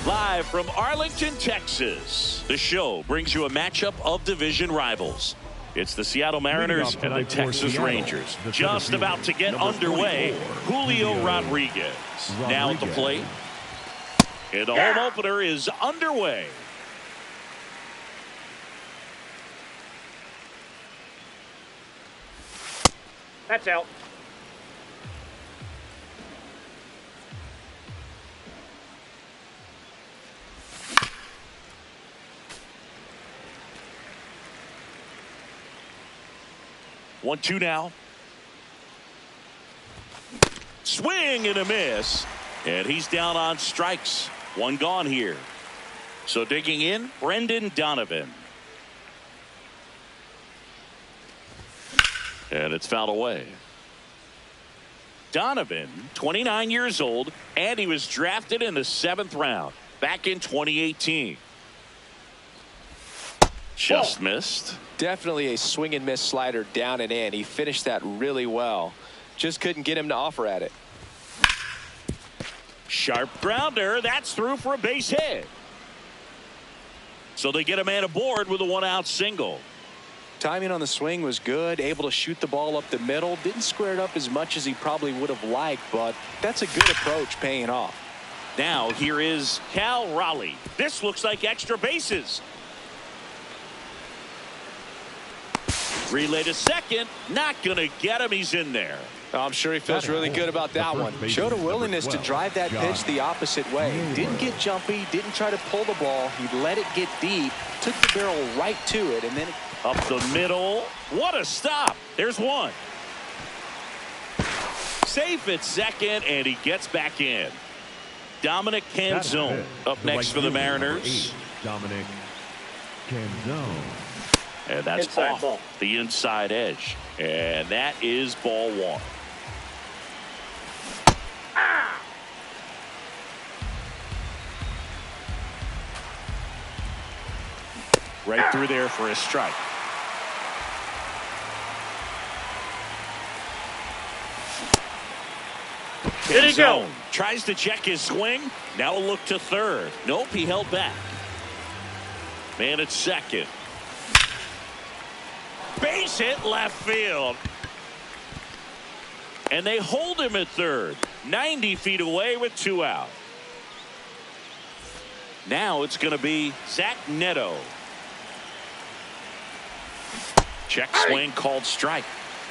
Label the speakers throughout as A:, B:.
A: Live from Arlington, Texas, the show brings you a matchup of division rivals. It's the Seattle Mariners and the Texas Rangers. Just about to get underway, Julio Rodriguez now at the plate. And the home opener is underway.
B: That's out.
A: 1-2 now. Swing and a miss. And he's down on strikes. One gone here. So digging in, Brendan Donovan. And it's fouled away. Donovan, 29 years old, and he was drafted in the 7th round back in 2018. Just missed.
C: Definitely a swing and miss slider down and in. He finished that really well. Just couldn't get him to offer at it.
A: Sharp grounder. That's through for a base hit. So they get a man aboard with a 1-out single.
C: Timing on the swing was good. Able to shoot the ball up the middle. Didn't square it up as much as he probably would have liked, but that's a good approach paying off.
A: Now here is Cal Raleigh. This looks like extra bases. Relay to second. Not going to get him. He's in there.
C: I'm sure he feels really good about that one. Showed a willingness to drive that pitch the opposite way. Didn't get jumpy. Didn't try to pull the ball. He let it get deep. Took the barrel right to it. And then
A: up the middle. What a stop. There's one. Safe at second. And he gets back in. Dominic Canzone up next for the Mariners.
D: Dominic Canzone.
A: And that's
B: inside
A: off
B: ball.
A: The inside edge. And that is ball one. Right through there for a strike.
B: Here he go.
A: Tries to check his swing. Now a look to third. Nope, he held back. Man at second. Base hit left field. And they hold him at third. 90 feet away with 2 out. Now it's going to be Zach Neto. Check swing called strike.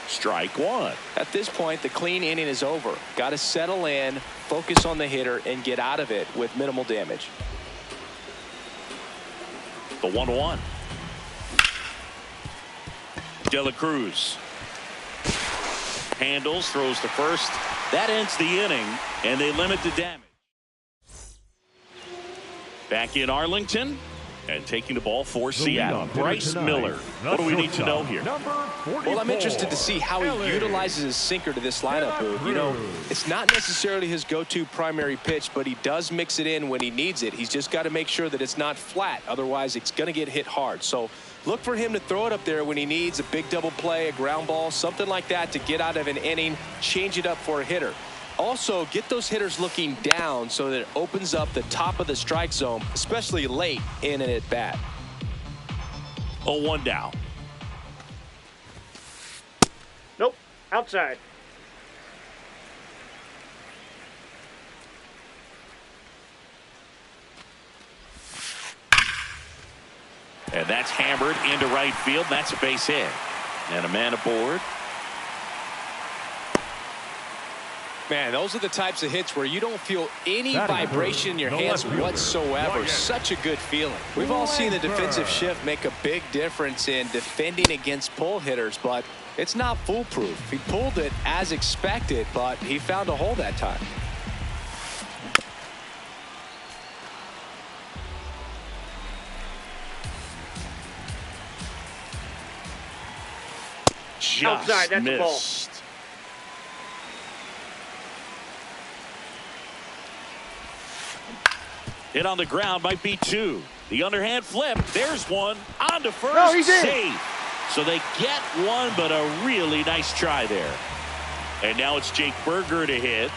A: Strike one.
C: at this point, the clean inning is over. Got to settle in, focus on the hitter, and get out of it with minimal damage.
A: The 1-1. De La Cruz handles, throws to first. That ends the inning, and they limit the damage. Back in Arlington, and taking the ball for Seattle, Bryce Miller. What do we need to know here?
C: Well, I'm interested to see how he utilizes his sinker to this lineup, Boog. You know, it's not necessarily his go-to primary pitch, but he does mix it in when he needs it. He's just got to make sure that it's not flat. Otherwise, it's going to get hit hard. So look for him to throw it up there when he needs a big double play, a ground ball, something like that to get out of an inning, change it up for a hitter. Also, get those hitters looking down so that it opens up the top of the strike zone, especially late in an at-bat.
A: 0-1 down.
B: Nope. Outside.
A: And that's hammered into right field. That's a base hit. And a man aboard.
C: Man, those are the types of hits where you don't feel any vibration in your hands whatsoever. Such a good feeling. We've all seen the defensive shift make a big difference in defending against pull hitters, but it's not foolproof. He pulled it as expected, but he found a hole that time.
A: Just
B: outside, that's
A: missed.
B: a ball.
A: Hit on the ground, might be 2. The underhand flip. There's one. On to first.
B: No, he's in.
A: Safe. So they get one, but a really nice try there. And now it's Jake Burger to hit.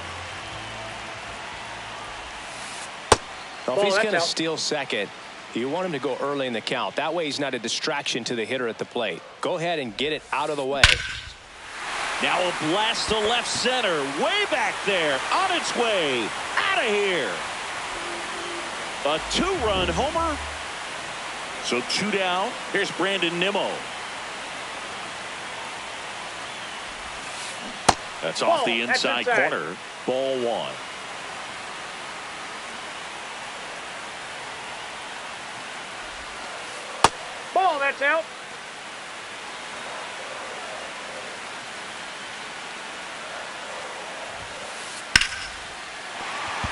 C: Well, if he's
B: that's
C: going to
B: out.
C: steal second, you want him to go early in the count. That way he's not a distraction to the hitter at the plate. Go ahead and get it out of the way.
A: Now a blast to left center. Way back there. On its way. Out of here. A 2-run homer. So 2 down. Here's Brandon Nimmo. That's off the inside corner. Ball 1.
B: Ball, that's out.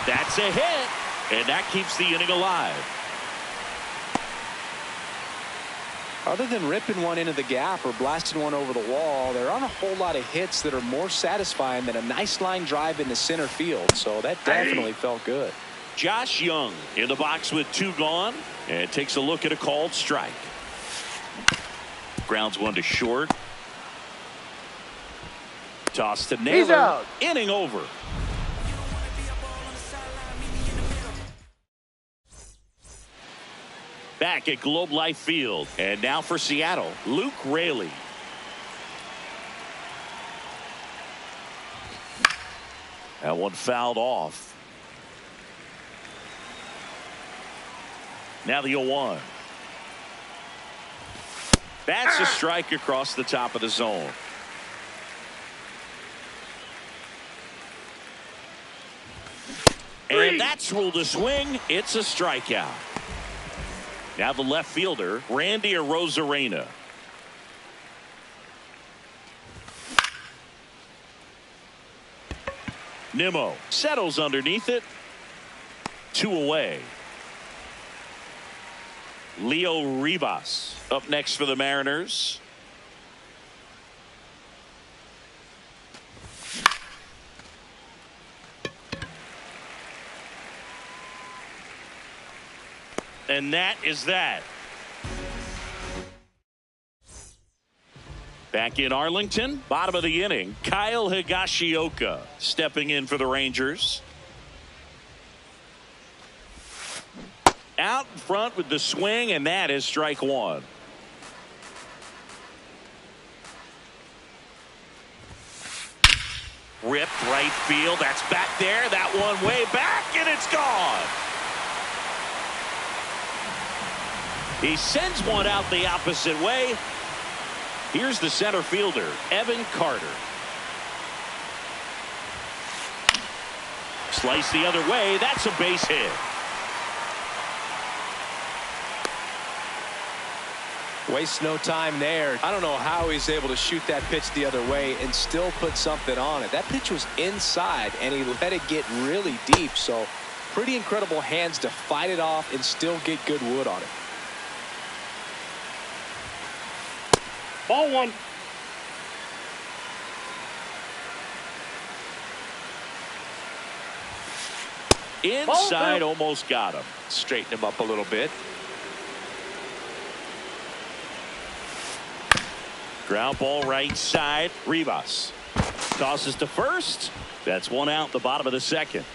A: That's a hit. And that keeps the inning alive.
C: Other than ripping one into the gap or blasting one over the wall, there aren't a whole lot of hits that are more satisfying than a nice line drive into center field. So that definitely felt good.
A: Josh Young in the box with 2 gone and takes a look at a called strike. Grounds one to short. Toss to Naylor.
B: He's out.
A: Inning over. Back at Globe Life Field. And now for Seattle, Luke Raley. That one fouled off. Now the 0-1. That's a strike across the top of the zone. And that's ruled a swing. It's a strikeout. Now the left fielder, Randy Arozarena. Nimmo settles underneath it. 2 away. Leo Rivas up next for the Mariners. And that is that. Back in Arlington, bottom of the inning, Kyle Higashioka stepping in for the Rangers. Out in front with the swing, and that is strike 1. Ripped right field. That's back there. That one way back, and it's gone. He sends one out the opposite way. Here's the center fielder, Evan Carter. Slice the other way. That's a base hit.
C: Wastes no time there. I don't know how he's able to shoot that pitch the other way and still put something on it. That pitch was inside, and he let it get really deep. So pretty incredible hands to fight it off and still get good wood on it.
B: Ball 1.
A: Inside, almost got him. Straighten him up a little bit. Ground ball right side. Rivas tosses to first. That's one out the bottom of the second.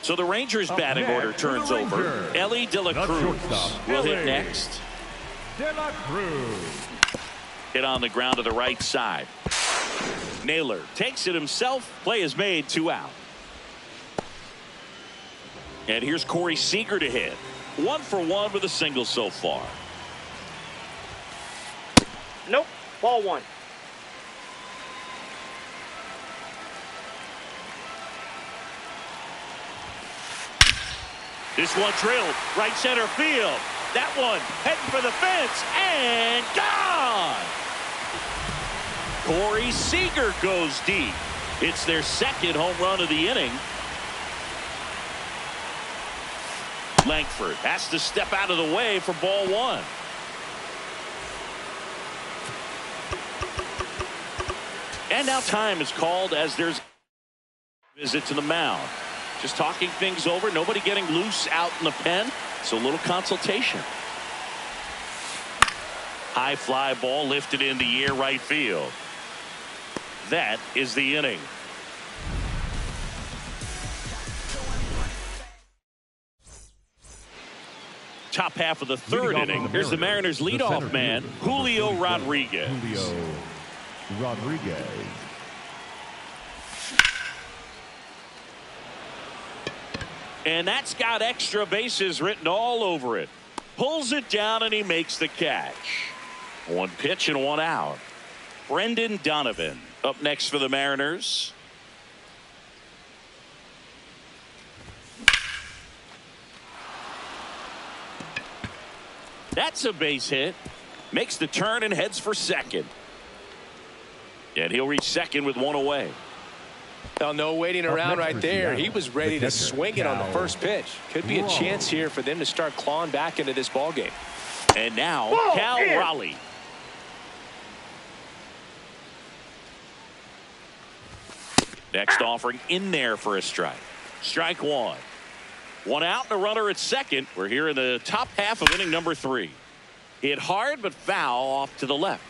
A: So the Rangers batting order turns over. Ellie De La Cruz will hit next.
D: De La Cruz.
A: Hit on the ground to the right side. Naylor takes it himself. Play is made. 2 out. And here's Corey Seager to hit. 1 for 1 with a single so far.
B: Nope. Ball 1.
A: This one drilled right center field. That one heading for the fence and gone. Corey Seager goes deep. It's their second home run of the inning. Langford has to step out of the way for ball 1. And now time is called as there's visit to the mound. Just talking things over. Nobody getting loose out in the pen. So a little consultation. High fly ball lifted in the air right field. That is the inning. Top half of the third inning. Here's the Mariners leadoff man, Julio Rodriguez.
D: Julio Rodriguez.
A: And that's got extra bases written all over it. Pulls it down and he makes the catch. One pitch and one out. Brendan Donovan up next for the Mariners. That's a base hit. Makes the turn and heads for second. And he'll reach second with one away.
C: Well, no waiting around right there. He was ready to swing it on the first pitch. Could be a chance here for them to start clawing back into this ball game.
A: And now Cal Raleigh. Next offering in there for a strike. Strike one. One out and a runner at second. We're here in the top half of inning number 3. Hit hard but foul off to the left.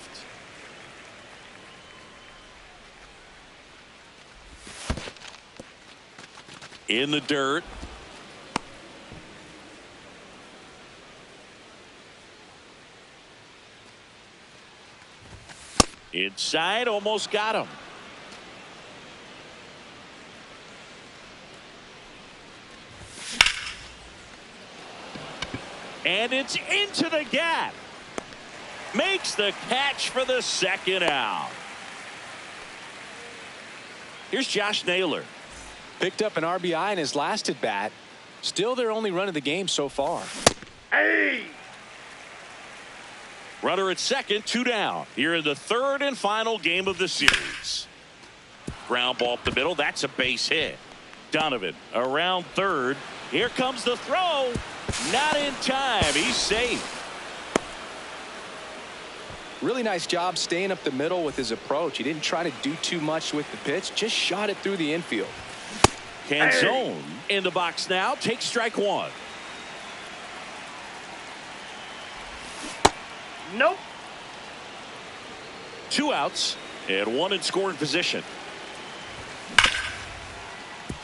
A: In the dirt. Inside, almost got him. And it's into the gap. Makes the catch for the second out. Here's Josh Naylor.
C: Picked up an RBI in his last at bat. Still their only run of the game so far.
B: Hey!
A: Runner at second, 2 down. Here in the third and final game of the series. Ground ball up the middle. That's a base hit. Donovan around third. Here comes the throw. Not in time. He's safe.
C: Really nice job staying up the middle with his approach. He didn't try to do too much with the pitch. Just shot it through the infield.
A: Canzone in the box now. Takes strike one.
B: Nope.
A: 2 outs and 1 in scoring position.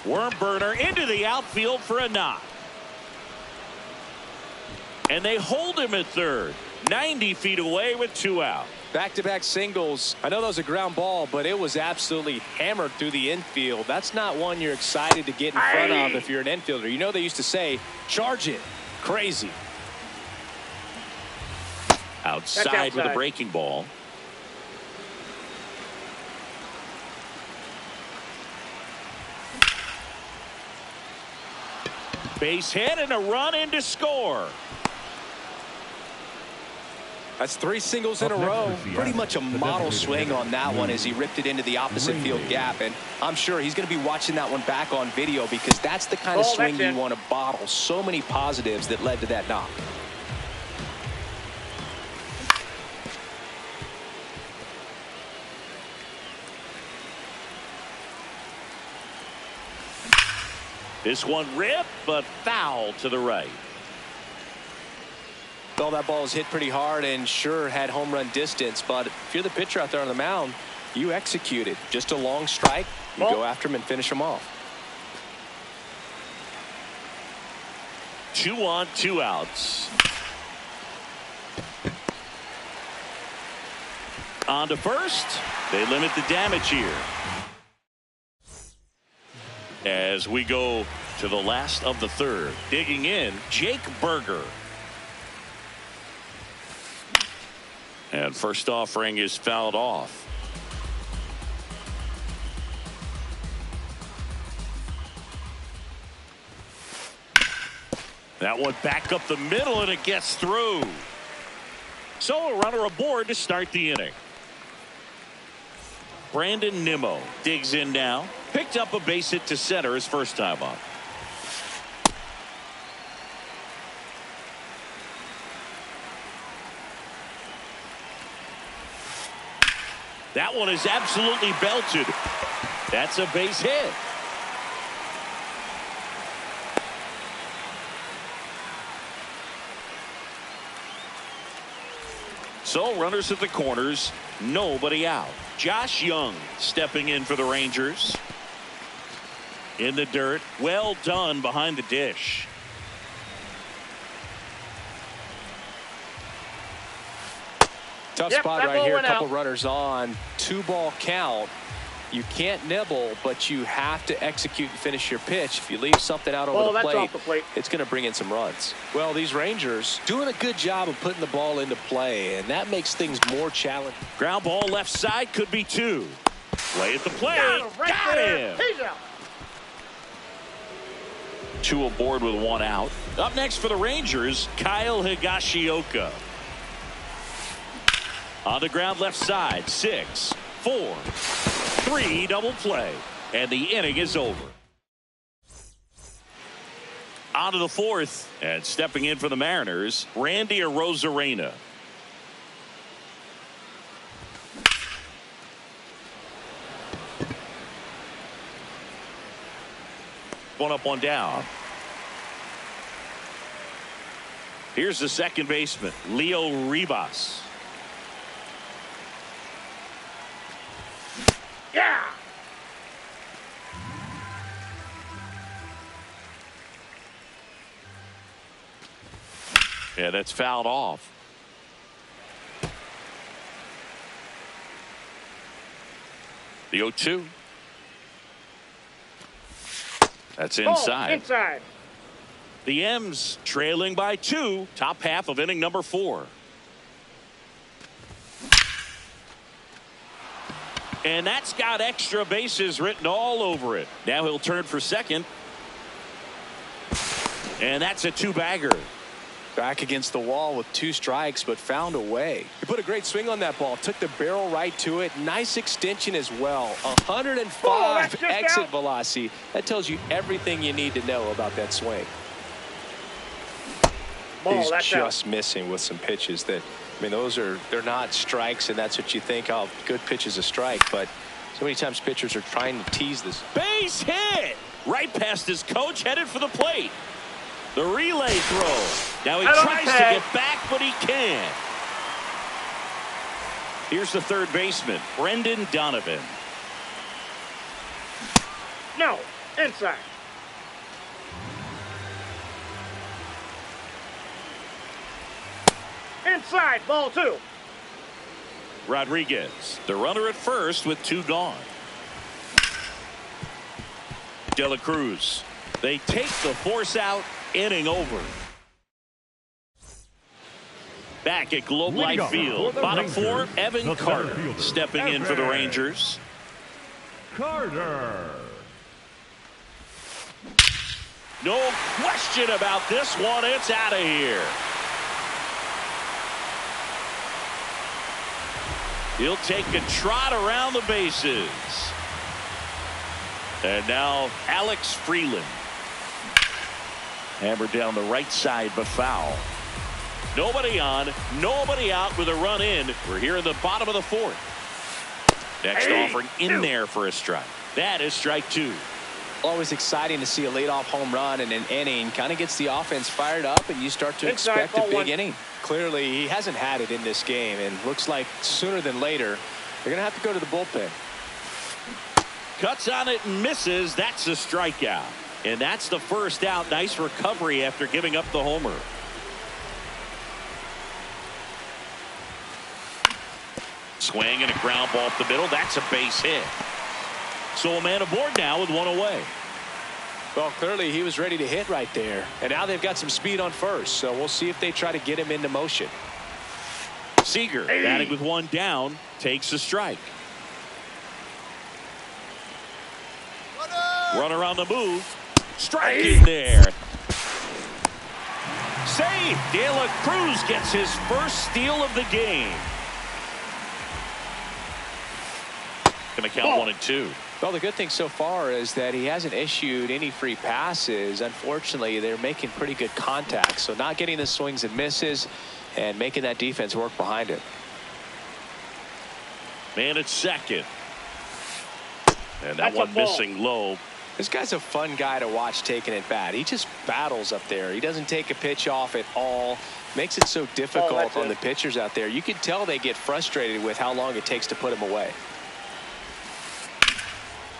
A: Worm burner into the outfield for a knock. And they hold him at third. 90 feet away with 2 out.
C: Back-to-back singles. I know that was a ground ball, but it was absolutely hammered through the infield. That's not one you're excited to get in front of if you're an infielder. You know they used to say, charge it. Crazy.
A: Outside with a breaking ball. Base hit and a run in to score.
C: That's 3 singles in a row. Pretty much a model swing on that one as he ripped it into the opposite field gap. And I'm sure he's going to be watching that one back on video because that's the kind of swing you want to bottle. So many positives that led to that knock.
A: This one ripped, but foul to the right.
C: Well, that ball was hit pretty hard and sure had home run distance, but if you're the pitcher out there on the mound, you execute it. Just a long strike, you go after him and finish him off.
A: 2 on, 2 outs. On to first. They limit the damage here. As we go to the last of the third. Digging in, Jake Burger. And first offering is fouled off. That one back up the middle and it gets through. So a runner aboard to start the inning. Brandon Nimmo digs in now. Picked up a base hit to center his first time up. That one is absolutely belted. That's a base hit. So runners at the corners, nobody out. Josh Young stepping in for the Rangers. In the dirt, well done behind the dish.
C: Tough spot right here. A couple runners on. 2-ball count. You can't nibble, but you have to execute and finish your pitch. If you leave something out over the plate, it's going to bring in some runs. Well, these Rangers doing a good job of putting the ball into play, and that makes things more challenging.
A: Ground ball left side, could be 2. Play at the plate. Got him.
B: He's out.
A: 2 aboard with 1 out. Up next for the Rangers, Kyle Higashioka. On the ground left side, 6, 4, 3, double play. And the inning is over. On to the 4th, and stepping in for the Mariners, Randy Arozarena. One up, one down. Here's the second baseman, Leo Ribas.
B: Yeah.
A: Yeah, that's fouled off. The 0-2. That's inside.
B: Inside.
A: The M's trailing by 2. Top half of inning number 4. And that's got extra bases written all over it. Now he'll turn for second. And that's a 2-bagger.
C: Back against the wall with 2 strikes, but found a way. He put a great swing on that ball. Took the barrel right to it. Nice extension as well. 105 exit velocity. That tells you everything you need to know about that swing. He's just missing with some pitches that, I mean, they're not strikes, and that's what you think, oh, good pitch is a strike. But so many times pitchers are trying to tease this.
A: Base hit! Right past his coach, headed for the plate. The relay throw. Now he tries to get back, but he can't. Here's the third baseman, Brendan Donovan.
B: No, inside. Inside, ball 2.
A: Rodriguez, the runner at first with 2 gone. De La Cruz. They take the force out. Inning over. Back at Globe Life Field, bottom 4, Evan Carter stepping in for the Rangers.
D: Carter.
A: No question about this one. It's out of here. He'll take a trot around the bases. And now Alex Freeland. Hammered down the right side, but foul. Nobody on, nobody out with a run in. We're here in the bottom of the 4th. Next offering in there for a strike. That is strike 2.
C: Always exciting to see a leadoff home run in an inning. Kind of gets the offense fired up, and you start to expect a big inning. Clearly, he hasn't had it in this game, and looks like sooner than later, they're going to have to go to the bullpen.
A: Cuts on it and misses. That's a strikeout. And that's the first out. Nice recovery after giving up the homer. Swing and a ground ball up the middle. That's a base hit. So a man aboard now with 1 away.
C: Well, clearly he was ready to hit right there. And now they've got some speed on first. So we'll see if they try to get him into motion.
A: Seager batting with 1 down. Takes a strike. Runner on the move. Strike in there. Save. De La Cruz gets his first steal of the game. Gonna count 1 and 2.
C: Well, the good thing so far is that he hasn't issued any free passes. Unfortunately, they're making pretty good contact. So not getting the swings and misses and making that defense work behind it.
A: Man at second. And that one missing low.
C: This guy's a fun guy to watch taking at bat. He just battles up there. He doesn't take a pitch off at all. Makes it so difficult on the pitchers out there. You can tell they get frustrated with how long it takes to put him away.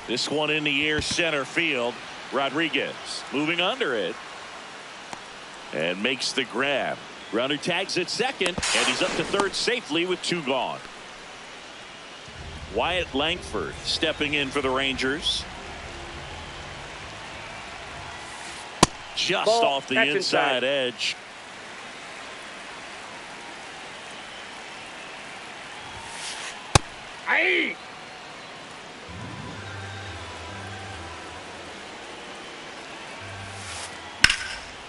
A: This one in the air, center field. Rodriguez moving under it and makes the grab. Runner tags at second, and he's up to third safely with 2 gone. Wyatt Langford stepping in for the Rangers. Just off the inside edge.
B: Aye.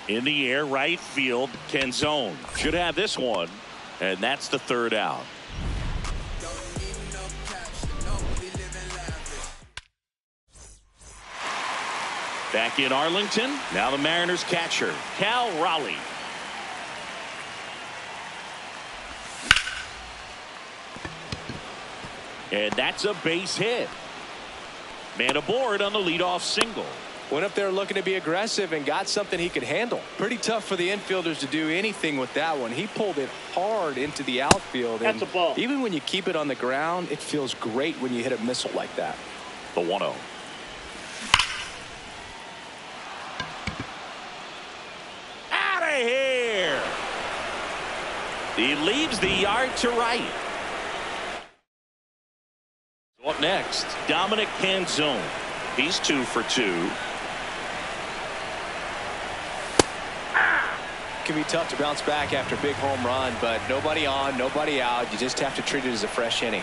A: In the air, right field. Canzone should have this one, and that's the 3rd out. Back in Arlington, now the Mariners catcher, Cal Raleigh. And that's a base hit. Man aboard on the leadoff single.
C: Went up there looking to be aggressive and got something he could handle. Pretty tough for the infielders to do anything with that one. He pulled it hard into the outfield.
B: That's a ball.
C: Even when you keep it on the ground, it feels great when you hit a missile like that.
A: The 1-0. Out of here. He leaves the yard to right. Up next, Dominic Canzone. He's 2 for 2.
C: It can be tough to bounce back after a big home run, but nobody on, nobody out. You just have to treat it as a fresh inning.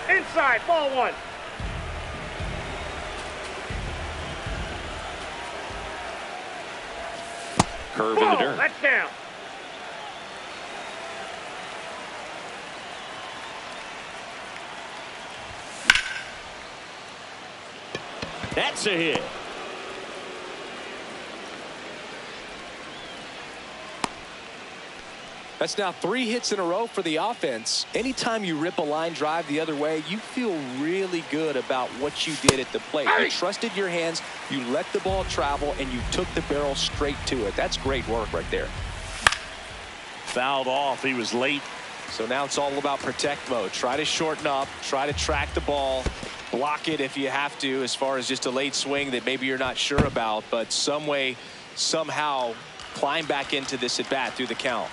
B: Inside, ball 1.
A: Curve in the dirt.
B: That's down.
A: That's a hit.
C: That's now 3 hits in a row for the offense. Anytime you rip a line drive the other way, you feel really good about what you did at the plate. You trusted your hands, you let the ball travel, and you took the barrel straight to it. That's great work right there.
A: Fouled off. He was late.
C: So now it's all about protect mode. Try to shorten up, try to track the ball, block it if you have to, as far as just a late swing that maybe you're not sure about, but some way, somehow climb back into this at bat through the count.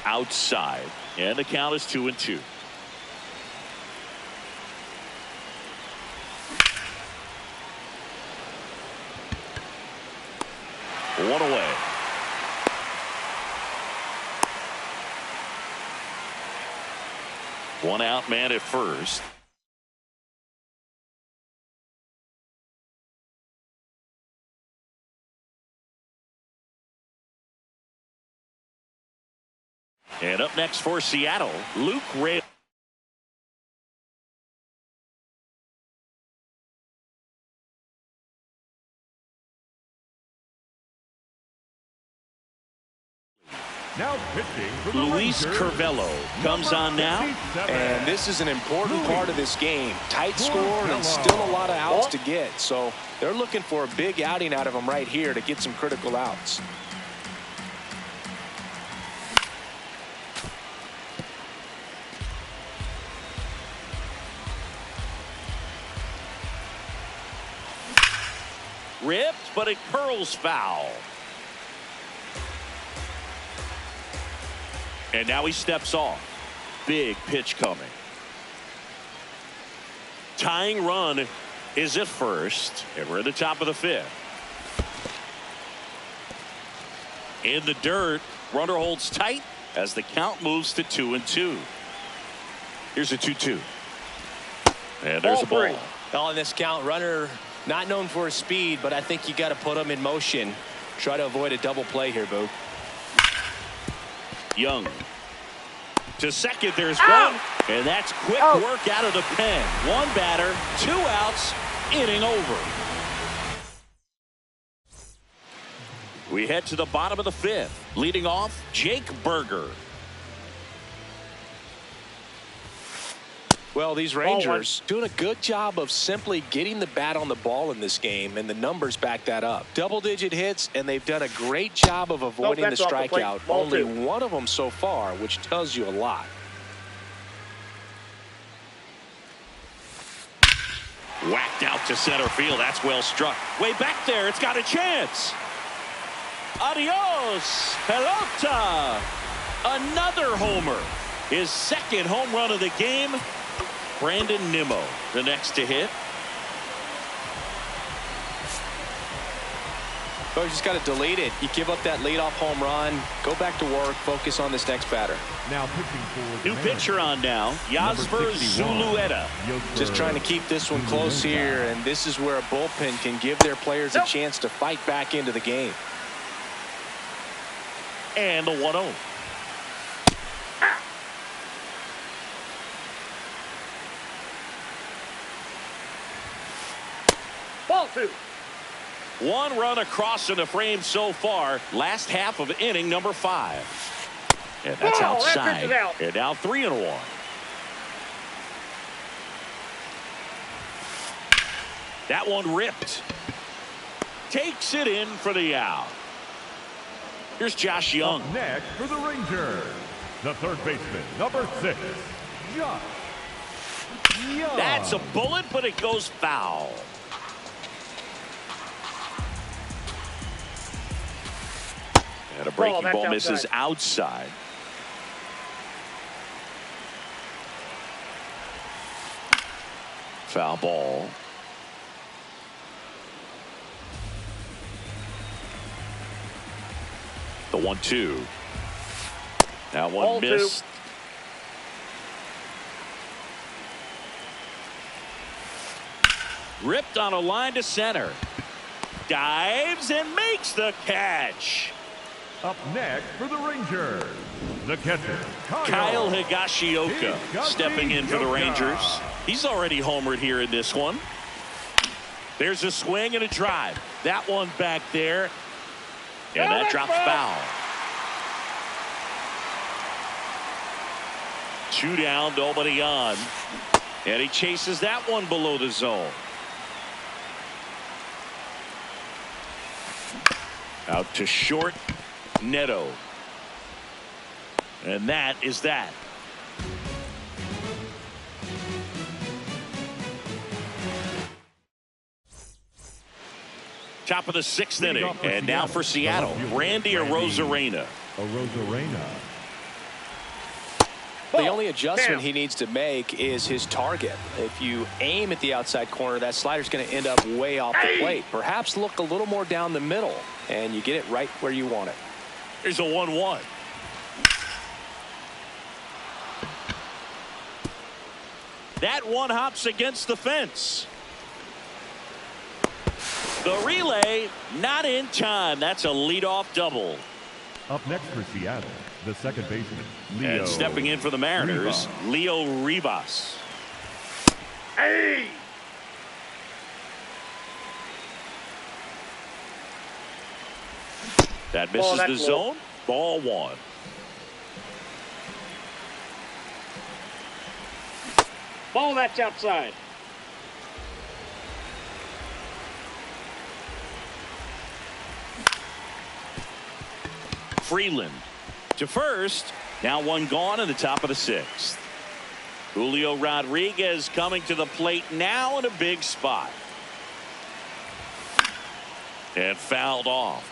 A: Outside, and the count is 2-2. One away. One out, man at first. And up next for Seattle, Luke Ray.
D: Now pitching for the
A: Luis
D: Rangers,
A: Curvelo comes on now.
C: And this is an important part of this game. Tight score and still a lot of outs to get. So they're looking for a big outing out of him right here to get some critical outs.
A: Ripped, but it curls foul. And now he steps off. Big pitch coming. Tying run is at first, and we're at the top of the 5th. In the dirt, runner holds tight as the count moves to 2-2. Here's a 2-2. And there's a ball.
C: On this count, runner not known for his speed, but I think you got to put him in motion. Try to avoid a double play here, Boo.
A: Young to second. There's one, and that's quick work out of the pen. One batter, 2 outs, inning over. We head to the bottom of the 5th. Leading off, Jake Burger.
C: Well, these Rangers doing a good job of simply getting the bat on the ball in this game, and the numbers back that up. Double-digit hits, and they've done a great job of avoiding the strikeout. Only one of them so far, which tells you a lot.
A: Whacked out to center field. That's well struck. Way back there. It's got a chance. Adios, pelota. Another homer. His second home run of the game. Brandon Nimmo, the next to hit.
C: Oh, you just got to delete it. You give up that leadoff home run. Go back to work. Focus on this next batter.
D: Now pitching for
A: new pitcher on now. Yasper Zulueta.
C: Just trying to keep this one close here, and this is where a bullpen can give their players a chance to fight back into the game.
A: And the 1-0.
B: Ball 2.
A: One run across in the frame so far. Last half of inning number 5. And that's outside. And now 3-1. That one ripped. Takes it in for the out. Here's Josh Young.
D: Up next for the Rangers, the third baseman, number 6, Josh Young.
A: That's a bullet, but it goes foul. And a breaking ball misses outside. Foul ball. The 1-2. Now one
B: Ball
A: missed. 2. Ripped on a line to center. Dives and makes the catch.
D: Up next for the Rangers, the catcher,
A: Kyle Higashioka stepping in for the Rangers. He's already homered here in this one. There's a swing and a drive. That one back there. And that drops foul. 2 down, nobody on. And he chases that one below the zone. Out to short. Neto. And that is that. Top of the 6th inning. And now for Seattle, Randy Arozarena.
C: The only adjustment he needs to make is his target. If you aim at the outside corner, that slider's going to end up way off the plate. Perhaps look a little more down the middle, and you get it right where you want it.
A: Here's a 1-1. That one hops against the fence. The relay not in time. That's a leadoff double.
D: Up next for Seattle, the second baseman, Leo.
A: And stepping in for the Mariners, Leo Rivas.
B: Hey!
A: That misses the zone. Ball 1.
B: Ball, that's outside.
A: Freeland to first. Now one gone in the top of the 6th. Julio Rodriguez coming to the plate now in a big spot. And fouled off.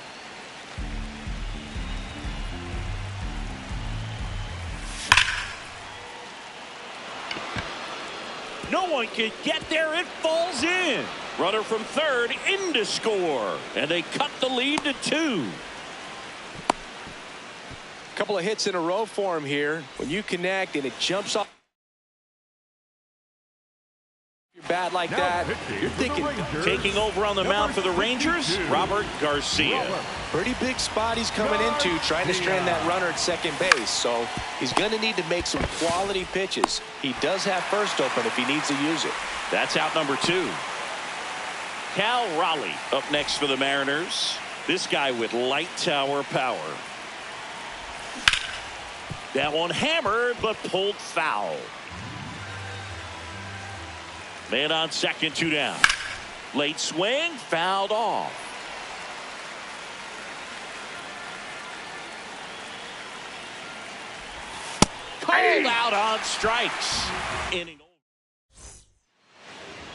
A: No one can get there. It falls in. Runner from third in to score. And they cut the lead to 2.
C: Couple of hits in a row for him here. When you connect and it jumps off your bat like that, you're thinking.
A: Taking over on the mound for the Rangers, Robert Garcia.
C: Pretty big spot he's coming into, trying to strand that runner at second base. So he's going to need to make some quality pitches. He does have first open if he needs to use it.
A: That's out number 2. Cal Raleigh up next for the Mariners. This guy with light tower power. That one hammered but pulled foul. Man on second, 2 down. Late swing, fouled off. Called out on strikes. Inning over.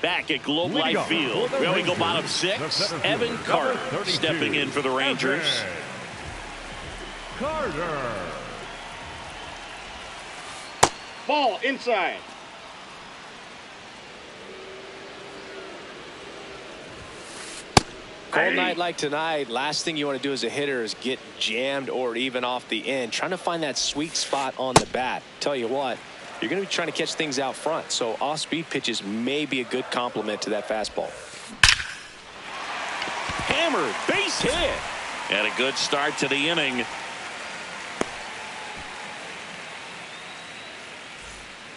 A: Back at Globe Life Field. Well, we go bottom 6. Evan Carter stepping in for the Rangers.
D: Carter.
B: Ball inside.
C: Cold night like tonight, last thing you want to do as a hitter is get jammed or even off the end. Trying to find that sweet spot on the bat. Tell you what, you're going to be trying to catch things out front. So off-speed pitches may be a good complement to that fastball.
A: Hammered, base hit. And a good start to the inning.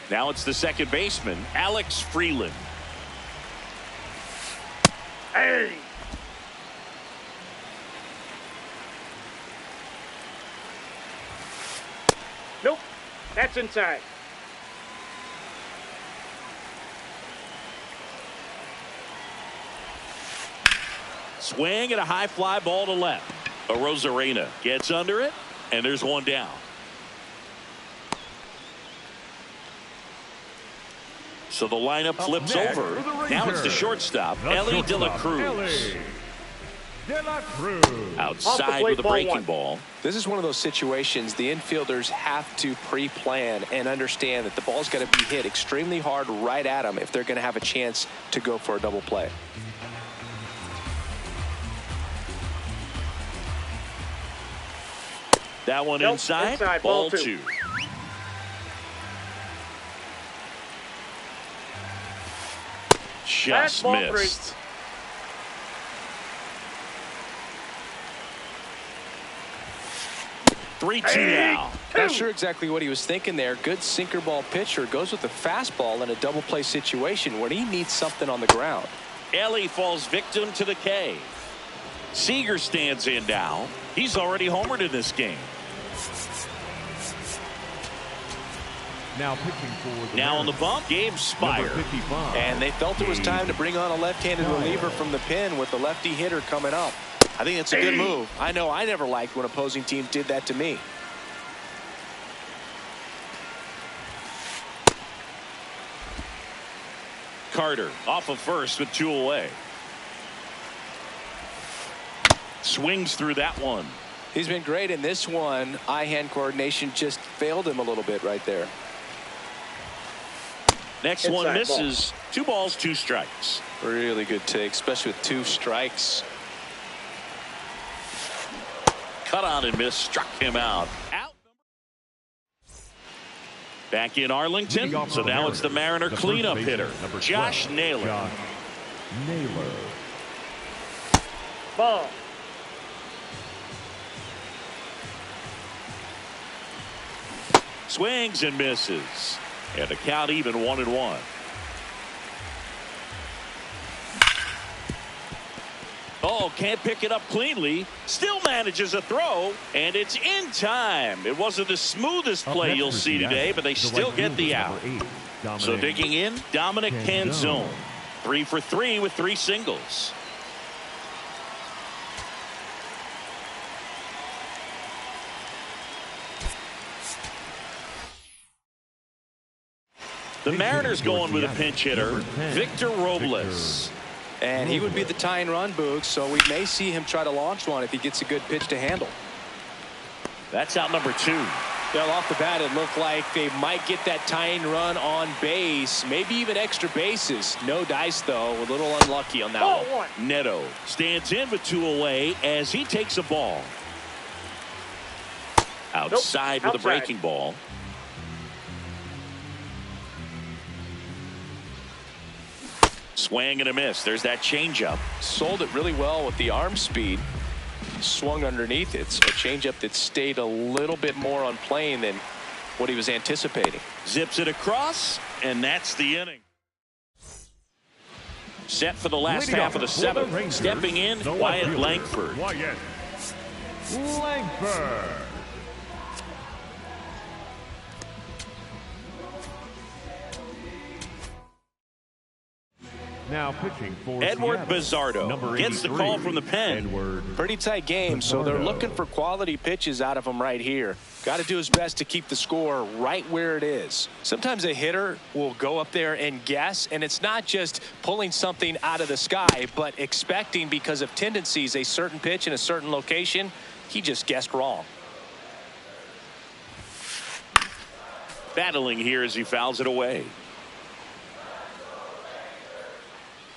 A: Now it's the second baseman, Alex Freeland.
B: Hey! Nope. That's inside.
A: Swing and a high fly ball to left. Arozarena gets under it, and there's one down. So the lineup flips over. Now it's the shortstop, Elly De La Cruz. Outside with a breaking ball.
C: This is one of those situations the infielders have to pre-plan and understand that the ball's got to be hit extremely hard right at them if they're going to have a chance to go for a double play.
A: That one inside ball 2. Just missed. 3-2 now.
C: Not sure exactly what he was thinking there. Good sinker ball pitcher goes with the fastball in a double play situation when he needs something on the ground.
A: Elly falls victim to the K. Seager stands in now. He's already homered in this game.
D: Now pitching for the
A: now on the bump, Gabe Spire.
C: And they felt it was time to bring on a left-handed reliever from the pen with the lefty hitter coming up. I think it's a good move. I know I never liked when opposing teams did that to me.
A: Carter off of first with 2 away. Swings through that one.
C: He's been great in this one. Eye-hand coordination just failed him a little bit right there.
A: Next one misses. 2 balls, 2 strikes.
C: Really good take, especially with 2 strikes.
A: Cut on and miss, struck him out. Back in Arlington, so now it's the Mariner cleanup hitter, Josh Naylor.
B: Ball.
A: Swings and misses. And the count even 1-1. Oh, can't pick it up cleanly. Still manages a throw, and it's in time. It wasn't the smoothest play you'll see today, but they still get the out. So digging in, Dominic Canzone. 3 for 3 with 3 singles. The Mariners going with a pinch hitter, Victor Robles.
C: And he would be the tying run, Boog, so we may see him try to launch one if he gets a good pitch to handle.
A: That's out number 2.
C: Well, off the bat, it looked like they might get that tying run on base, maybe even extra bases. No dice, though. A little unlucky on that one.
A: Neto stands in with 2 away as he takes a ball. Outside with a breaking ball. Swing and a miss. There's that changeup.
C: Sold it really well with the arm speed. Swung underneath it. So a changeup that stayed a little bit more on plane than what he was anticipating.
A: Zips it across, and that's the inning. Set for the last half of the 7th. Stepping in, Wyatt Langford.
D: Wyatt Langford. Now pitching for
A: Edward
D: Seattle,
A: Bizzardo
D: number
A: gets the
D: 83,
A: call from the pen.
D: Edward
C: Pretty tight game, so they're looking for quality pitches out of him right here. Got to do his best to keep the score right where it is. Sometimes a hitter will go up there and guess, and it's not just pulling something out of the sky, but expecting because of tendencies a certain pitch in a certain location. He just guessed wrong.
A: Battling here as he fouls it away.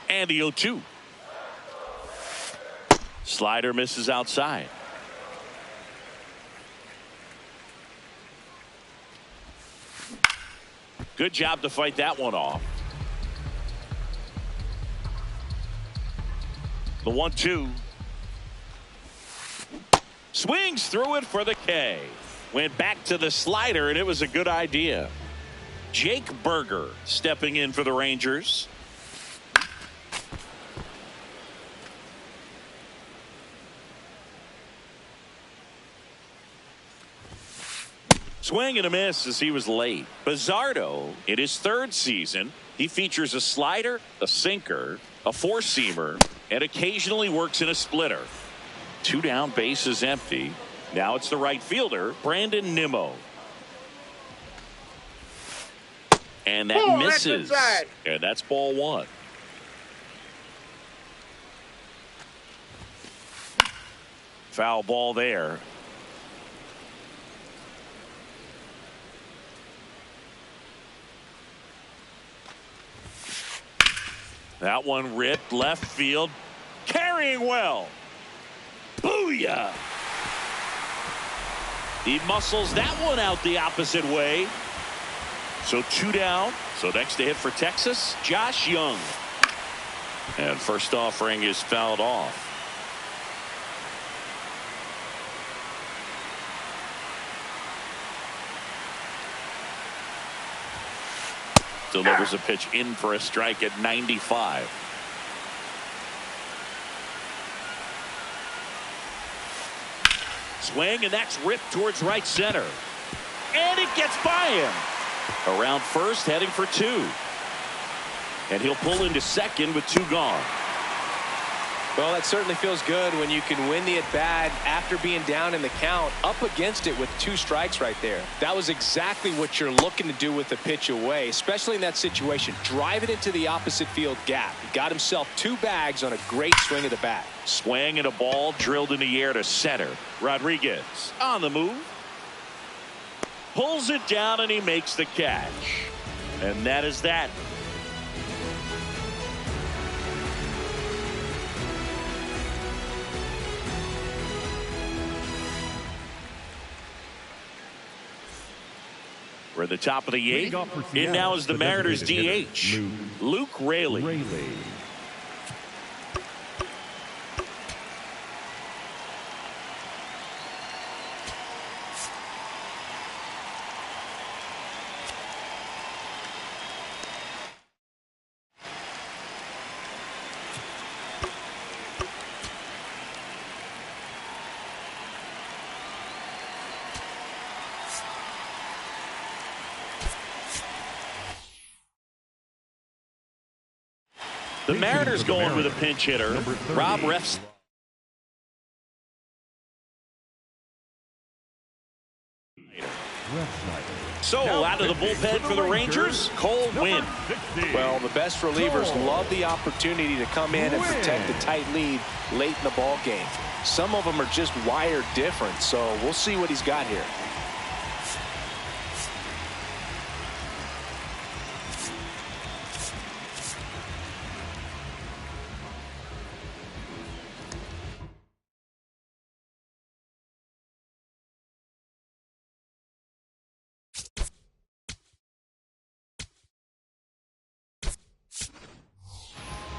A: And the 0-2. Slider misses outside. Good job to fight that one off. The 1-2. Swings through it for the K. Went back to the slider, and it was a good idea. Jake Burger stepping in for the Rangers. Swing and a miss as he was late. Bizzardo, in his third season, he features a slider, a sinker, a four-seamer, and occasionally works in a splitter. 2 down, bases empty. Now it's the right fielder, Brandon Nimmo. And that misses. And that's ball 1. Foul ball there. That one ripped left field. Carrying well. Booyah! He muscles that one out the opposite way. So 2 down. So next to hit for Texas, Josh Young. And first offering is fouled off. Delivers a pitch in for a strike at 95. Swing, and that's ripped towards right center. And it gets by him. Around first, heading for 2. And he'll pull into second with 2 gone.
C: Well, that certainly feels good when you can win the at-bat after being down in the count, up against it with 2 strikes right there. That was exactly what you're looking to do with the pitch away, especially in that situation. Drive it into the opposite field gap. He got himself 2 bags on a great swing of the bat.
A: Swing and a ball drilled in the air to center. Rodriguez on the move. Pulls it down and he makes the catch. And that is that. We're at the top of the 8th. In now is the Mariners DH, Luke Raley. The Mariners going with a pinch hitter, Rob Refsnyder. So out of the bullpen for the Rangers, Cole Winn.
C: Well, the best relievers love the opportunity to come in and protect the tight lead late in the ball game. Some of them are just wired different, so we'll see what he's got here.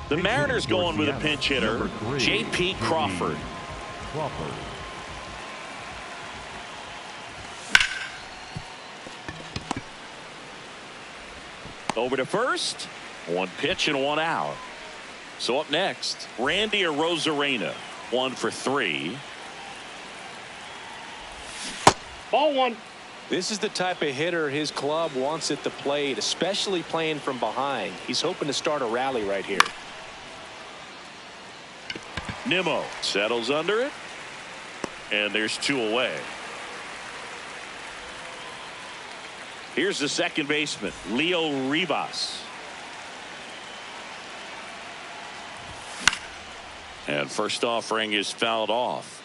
A: The Mariners going with a pinch hitter, J.P. Crawford. Over to first. 1 pitch and 1 out. So up next, Randy Arozarena. 1 for 3.
B: Ball 1.
C: This is the type of hitter his club wants at the plate, especially playing from behind. He's hoping to start a rally right here.
A: Nimmo settles under it, and there's 2 away. Here's the second baseman, Leo Rivas. And first offering is fouled off.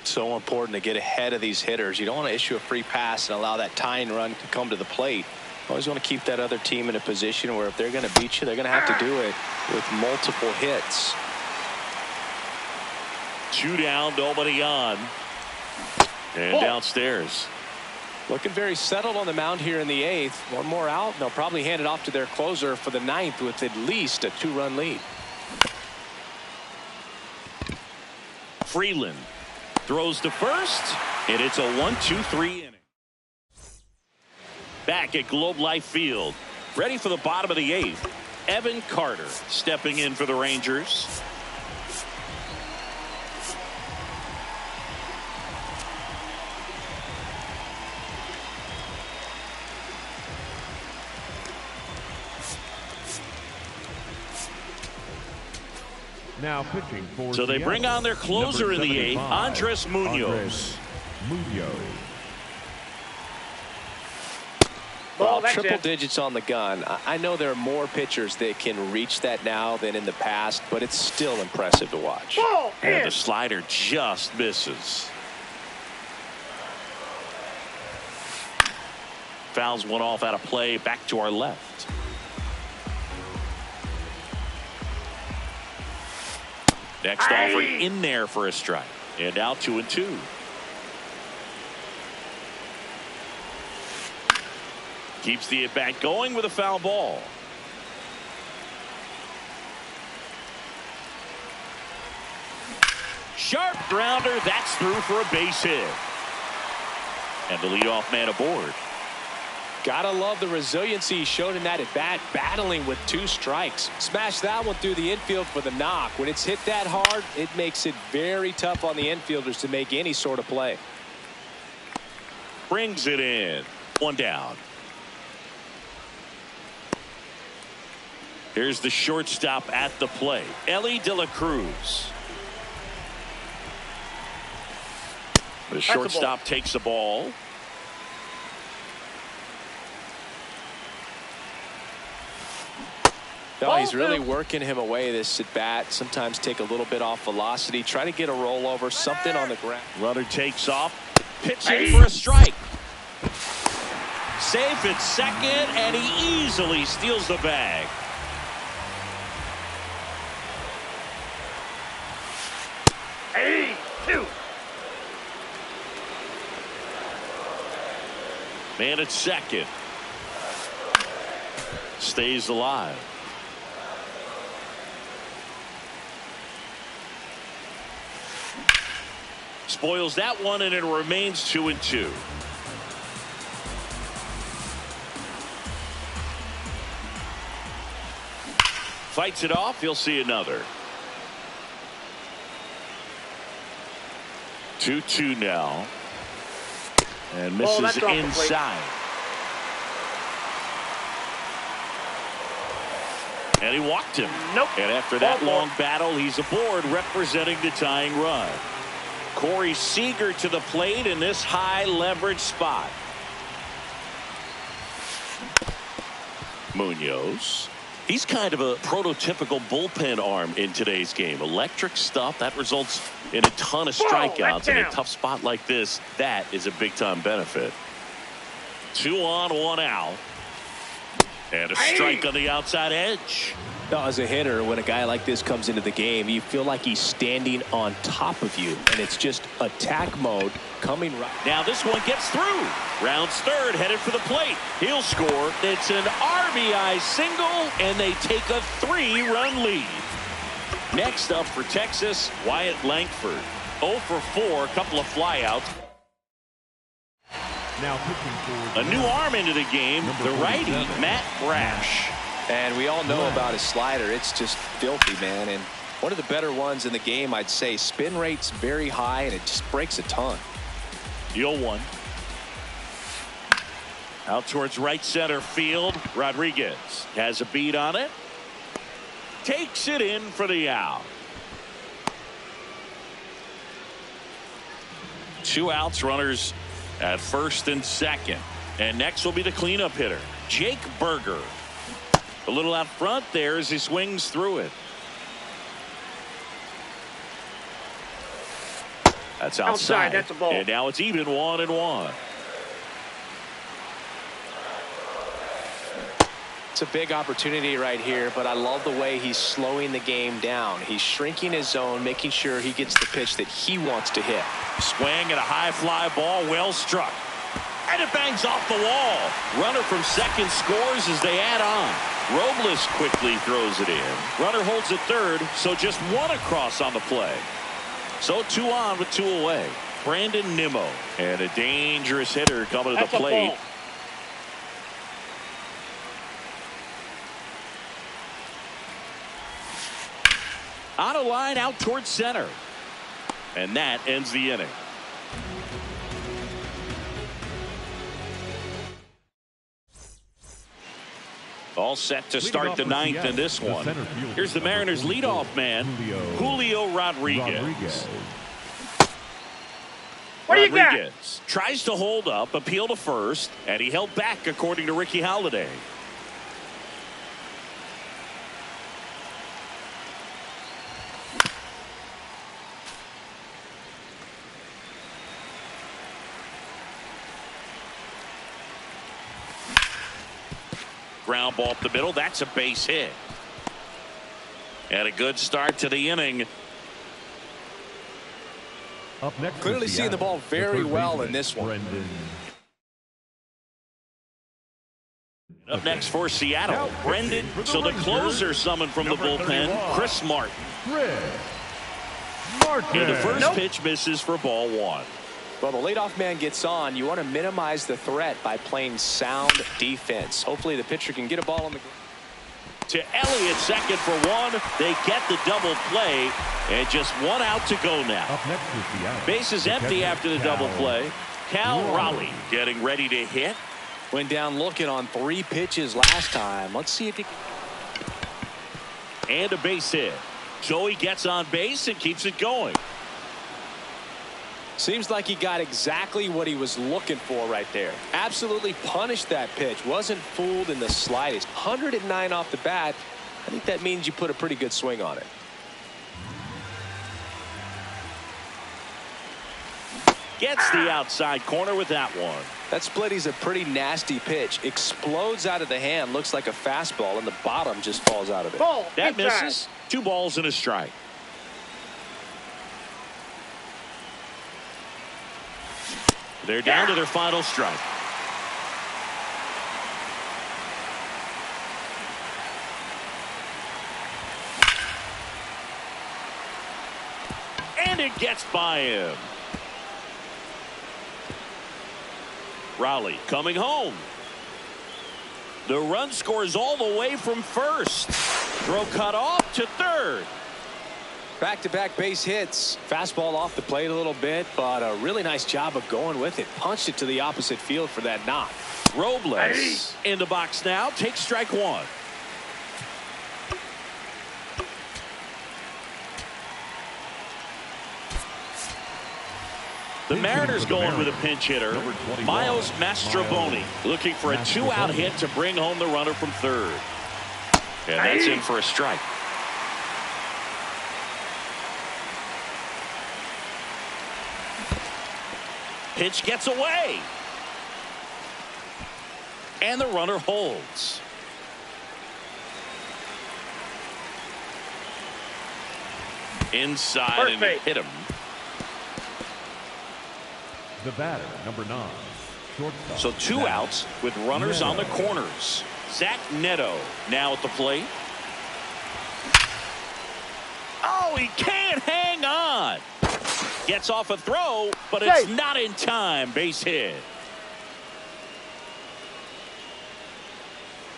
C: So important to get ahead of these hitters. You don't want to issue a free pass and allow that tying run to come to the plate. Always want to keep that other team in a position where if they're going to beat you, they're going to have to do it with multiple hits.
A: 2 down, nobody on. And downstairs.
C: Looking very settled on the mound here in the 8th. 1 more out, and they'll probably hand it off to their closer for the 9th with at least a 2-run lead.
A: Freeland throws to first, and it's a 1-2-3 inning. Back at Globe Life Field, ready for the bottom of the 8th. Evan Carter stepping in for the Rangers.
D: Now pitching for
A: So they bring on their closer in the 8th, Andres Munoz.
B: Ball, that's
C: triple
B: it.
C: digits on the gun. I know there are more pitchers that can reach that now than in the past, but it's still impressive to watch.
B: Ball,
A: And
B: in.
A: the slider just misses. Fouls one off out of play, back to our left. Next offering in there for a strike. And now 2-2. Keeps the at-bat going with a foul ball. Sharp grounder. That's through for a base hit. And the leadoff man aboard.
C: Gotta love the resiliency he showed in that at bat, battling with 2 strikes. Smashed that one through the infield for the knock. When it's hit that hard, it makes it very tough on the infielders to make any sort of play.
A: Brings it in. 1 down. Here's the shortstop at the plate, Ellie De La Cruz. The shortstop takes the ball.
C: No, he's really working him away this at bat. Sometimes take a little bit off velocity. Try to get a rollover, something on the ground.
A: Runner takes off. Pitching for a strike. Safe at second, and he easily steals the bag.
B: Hey, 2.
A: Man at second. Stays alive. Spoils that one, and it remains 2-2. Fights it off. He'll see another. 2-2 now. And misses inside. And he walked him.
B: Nope.
A: And after that long battle, he's aboard representing the tying run. Corey Seager to the plate in this high leverage spot. Munoz. He's kind of a prototypical bullpen arm in today's game. Electric stuff that results in a ton of strikeouts in a tough spot like this. That is a big time benefit. 2 on, 1 out. And a strike on the outside edge.
C: Now, as a hitter, when a guy like this comes into the game, you feel like he's standing on top of you, and it's just attack mode coming right.
A: Now this one gets through. Rounds third, headed for the plate. He'll score. It's an RBI single, and they take a 3-run lead. Next up for Texas, Wyatt Langford. 0 for 4, a couple of flyouts.
D: Now pitching for
A: A new arm into the game, the righty, Matt Brash.
C: And we all know about his slider. It's just filthy, man. And one of the better ones in the game, I'd say. Spin rate's very high, and it just breaks a ton.
A: The 0-1. Out towards right center field. Rodriguez has a beat on it. Takes it in for the out. 2 outs, runners at first and second. And next will be the cleanup hitter, Jake Burger. A little out front there as he swings through it. That's outside.
B: That's a ball.
A: And now it's even 1-1.
C: It's a big opportunity right here, but I love the way he's slowing the game down. He's shrinking his zone, making sure he gets the pitch that he wants to hit.
A: Swing at a high fly ball, well struck. And it bangs off the wall. Runner from second scores as they add on. Robles quickly throws it in. Runner holds at third, so just 1 across on the play. So 2 on with 2 away. Brandon Nimmo. And a dangerous hitter coming to the plate. On a line out towards center. And that ends the inning. All set to start the 9th in this one. Here's the Mariners leadoff man, Julio Rodriguez.
B: What do you got?
A: Rodriguez tries to hold up, appeal to first, and he held back according to Ricky Holiday. Ground ball up the middle. That's a base hit. And a good start to the inning.
D: Up next,
C: clearly seeing the ball very well in this one.
A: Up next for Seattle, Brendan. So the closer summoned from the bullpen, Chris Martin. And the first pitch misses for ball 1.
C: Well, the leadoff man gets on. You want to minimize the threat by playing sound defense. Hopefully the pitcher can get a ball on the ground.
A: To Elliott, second for 1. They get the double play, and just 1 out to go now.
D: Up next is Seattle.
A: Base is empty after the double play. Cal Raleigh getting ready to hit.
C: Went down looking on 3 pitches last time. Let's see if he can.
A: And a base hit. Joey gets on base and keeps it going.
C: Seems like he got exactly what he was looking for right there. Absolutely punished that pitch. Wasn't fooled in the slightest. 109 off the bat. I think that means you put a pretty good swing on it.
A: Gets the outside corner with that one.
C: That splitty's a pretty nasty pitch. Explodes out of the hand. Looks like a fastball, and the bottom just falls out of it.
B: Ball.
A: That misses. 2 balls and a strike. They're down to their final strike. And it gets by him. Raleigh coming home. The run scores all the way from first. Throw cut off to third.
C: Back-to-back base hits. Fastball off the plate a little bit, but a really nice job of going with it. Punched it to the opposite field for that knock.
A: Robles in the box now. Takes strike 1. The Mariners going with a pinch hitter, Miles Mastrobuoni, looking for a 2-out hit to bring home the runner from third. And that's in for a strike. Pitch gets away. And the runner holds. Inside and hit him.
D: The batter, number 9. Shortstop.
A: So 2 outs with runners on the corners. Zach Neto now at the plate. Oh, he can't hang on. Gets off a throw, but it's not in time. Base hit.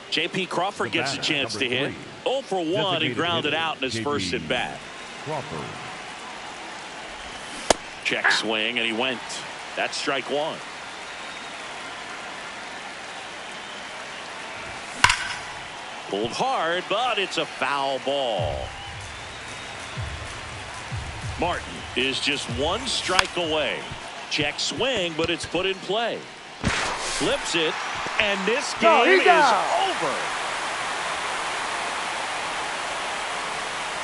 A: J.P. Crawford gets a chance to hit. 0 for 1 and grounded out in his first at bat.
D: Crawford.
A: Check swing, and he went. That's strike 1. Pulled hard, but it's a foul ball. Martin is just one strike away. Check swing, but it's put in play. Flips it, and this game is over.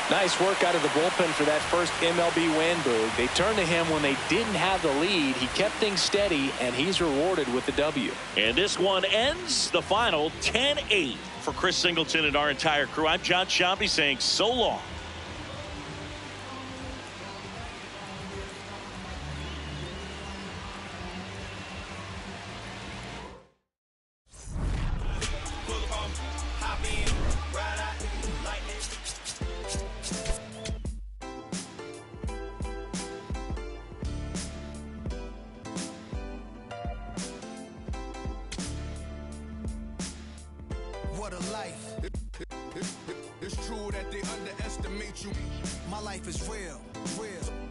C: Nice work out of the bullpen for that first MLB win, Boog. They turned to him when they didn't have the lead. He kept things steady, and he's rewarded with the W.
A: And this one ends the final 10-8 for Chris Singleton and our entire crew. I'm Jon Sciambi saying so long.
E: What a life. It's true that they underestimate you. My life is real.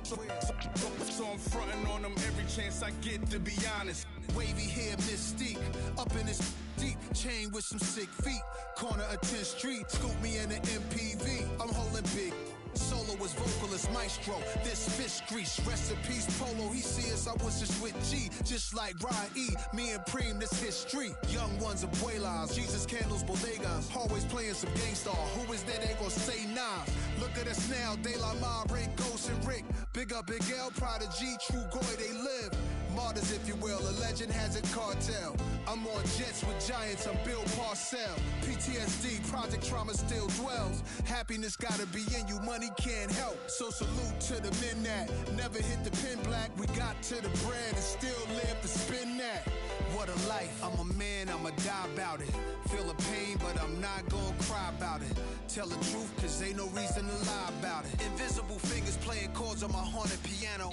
E: So I'm fronting on them every chance I get, to be honest. Wavy hair, mystique, up in this deep chain with some sick feet. Corner of 10th Street, scoop me in an MPV. I'm holding big. Soloist, vocalist, maestro. This fish grease, rest in peace, Polo. He see us, I was just with G, just like Ryan E. Me and Preem, this history. Young ones, abuelas, Jesus candles, bodegas. Always playing some gangsta. Who is there? They gon' say nah. Look at us now, De La Mare, Ghost and Rick. Big up Big L, Prodigy, True Goy, they live. Martyrs, if you will, a legend has a cartel. I'm on jets with giants, I'm Bill Parcell. PTSD, project trauma still dwells. Happiness gotta be in you, money can't help. So salute to the men that never hit the pin black. We got to the bread and still live to spin that. What a life, I'm a man, I'ma die about it. Feel the pain, but I'm not gonna cry about it. Tell the truth, cause ain't no reason to lie about it. Invisible fingers playing chords on my haunted piano.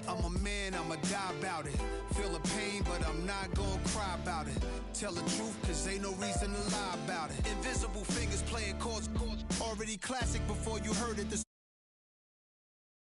E: I'm a man, I'ma die about it. Feel the pain, but I'm not gonna cry about it. Tell the truth, cause ain't no reason to lie about it. Invisible fingers playing chords, already classic before you heard it.